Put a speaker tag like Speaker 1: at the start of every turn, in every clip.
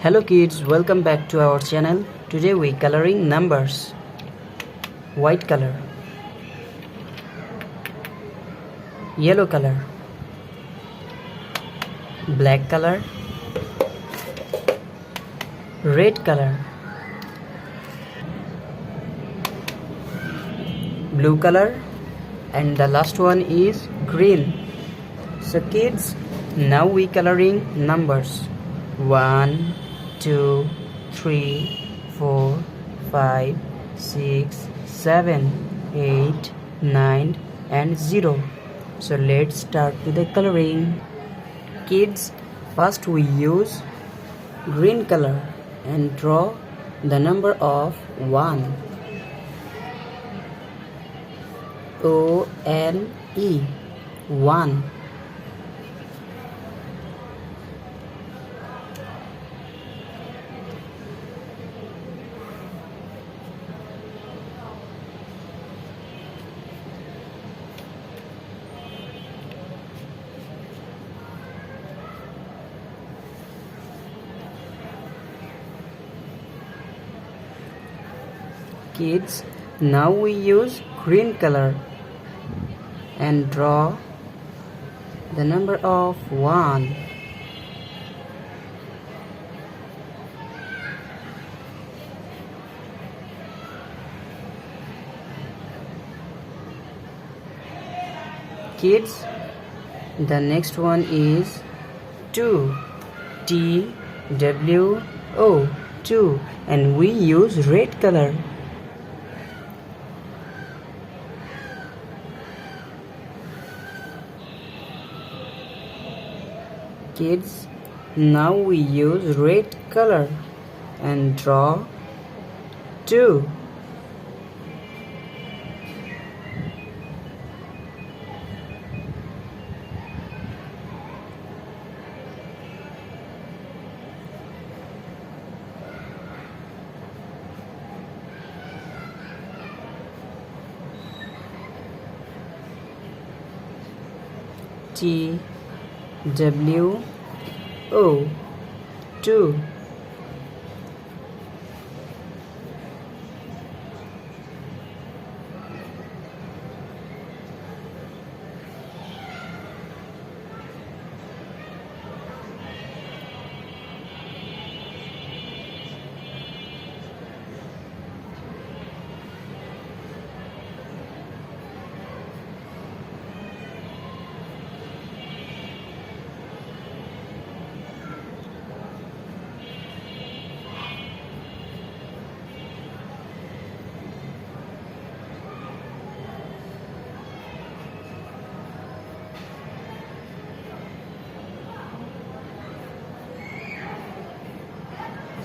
Speaker 1: Hello kids, welcome back to our channel. Today we coloring numbers. White color, yellow color, black color, red color, blue color, and the last one is green. So kids, now we coloring numbers 1, 2, 3, 4, 5, 6, 7, 8, 9 and 0. So let's start with the coloring. Kids, first we use green color and draw the number of 1. O-N-E 1. Kids, now we use green color and draw the number of 1. Kids, the next one is 2. T-W-O 2, and we use red color. Kids, now we use red color and draw 2. T-W-O 2.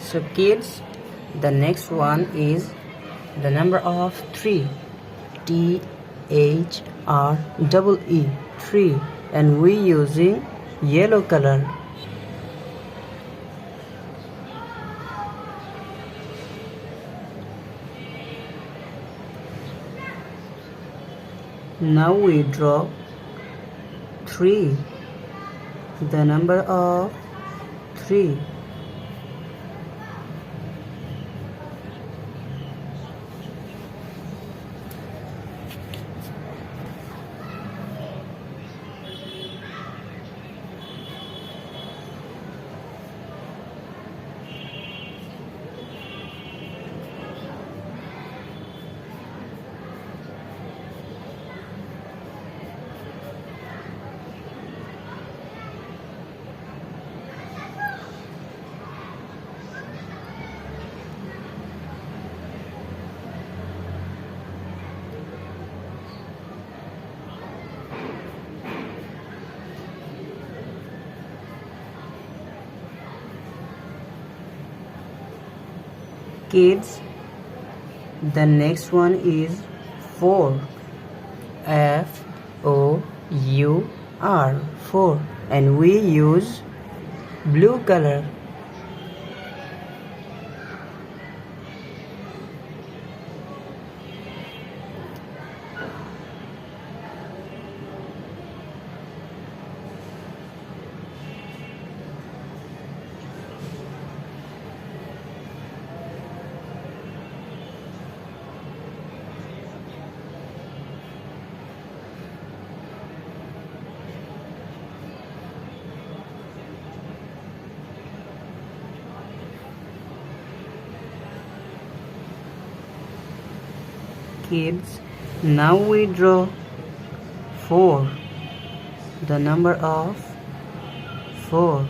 Speaker 1: So kids, the next one is the number of 3. T-H-R-E-E 3, and we using yellow color. Now we draw 3, the number of 3. Kids, the next one is 4. F-O-U-R 4, and we use blue color. Kids, now we draw 4, the number of 4.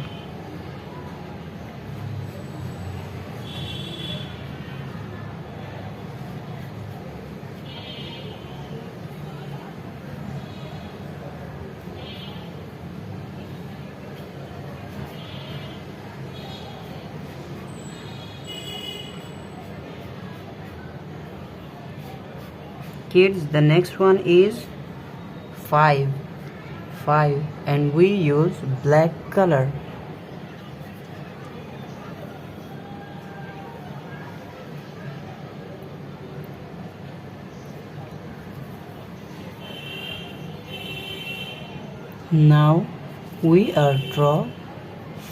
Speaker 1: Kids, the next one is 5, and we use black color. Now we are draw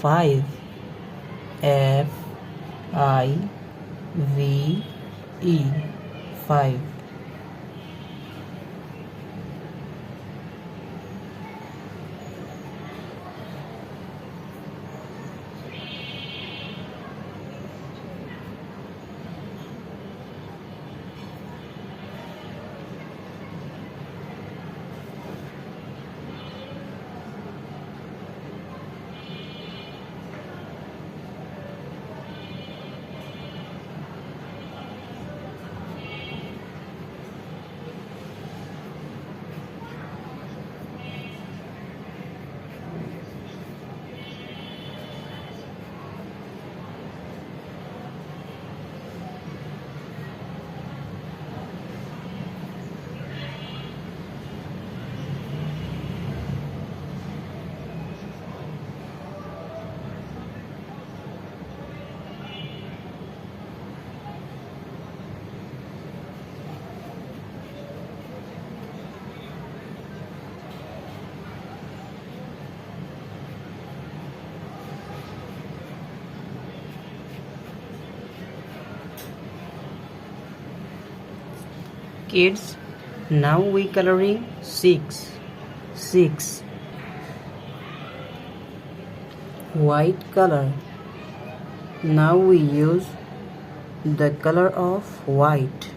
Speaker 1: 5, F-I-V-E, 5. Kids, now we coloring 6, white color. Now we use the color of white.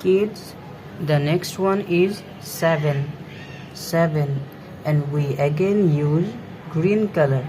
Speaker 1: Kids, the next one is 7, and we again use green color.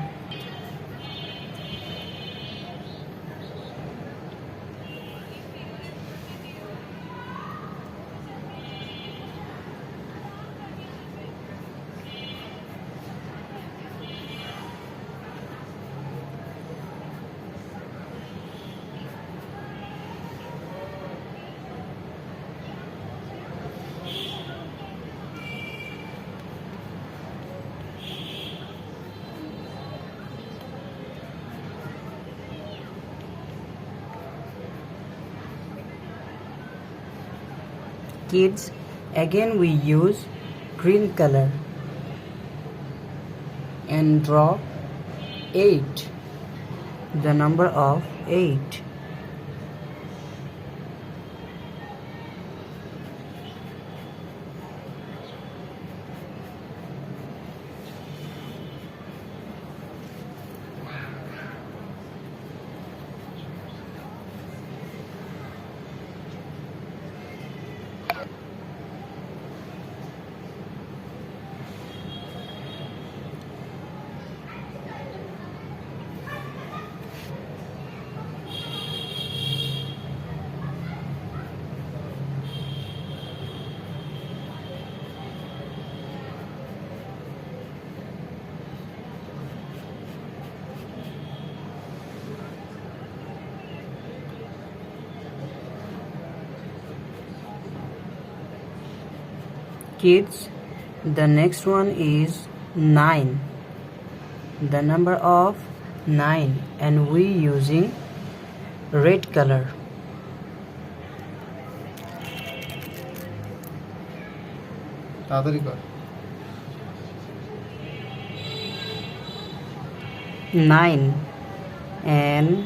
Speaker 1: Kids, again we use green color and draw 8, the number of 8. Kids, the next one is 9. The number of 9, and we using red color.
Speaker 2: তাড়াতাড়ি কর।
Speaker 1: 9, N-I-N-E,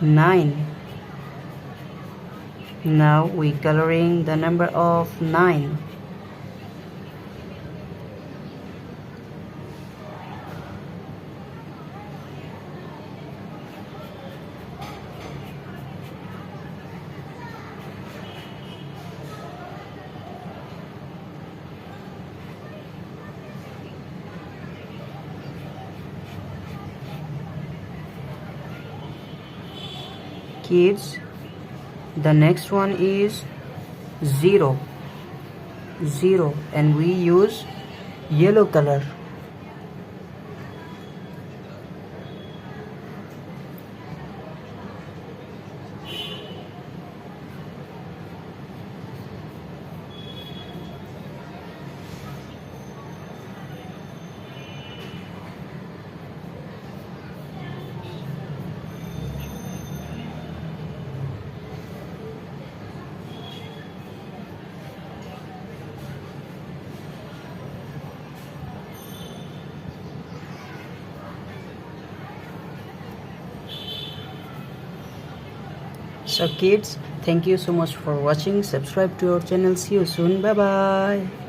Speaker 1: 9. Now we coloring the number of 9. Kids, the next one is 0, and we use yellow color. So kids, thank you so much for watching. Subscribe to our channel. See you soon. Bye bye.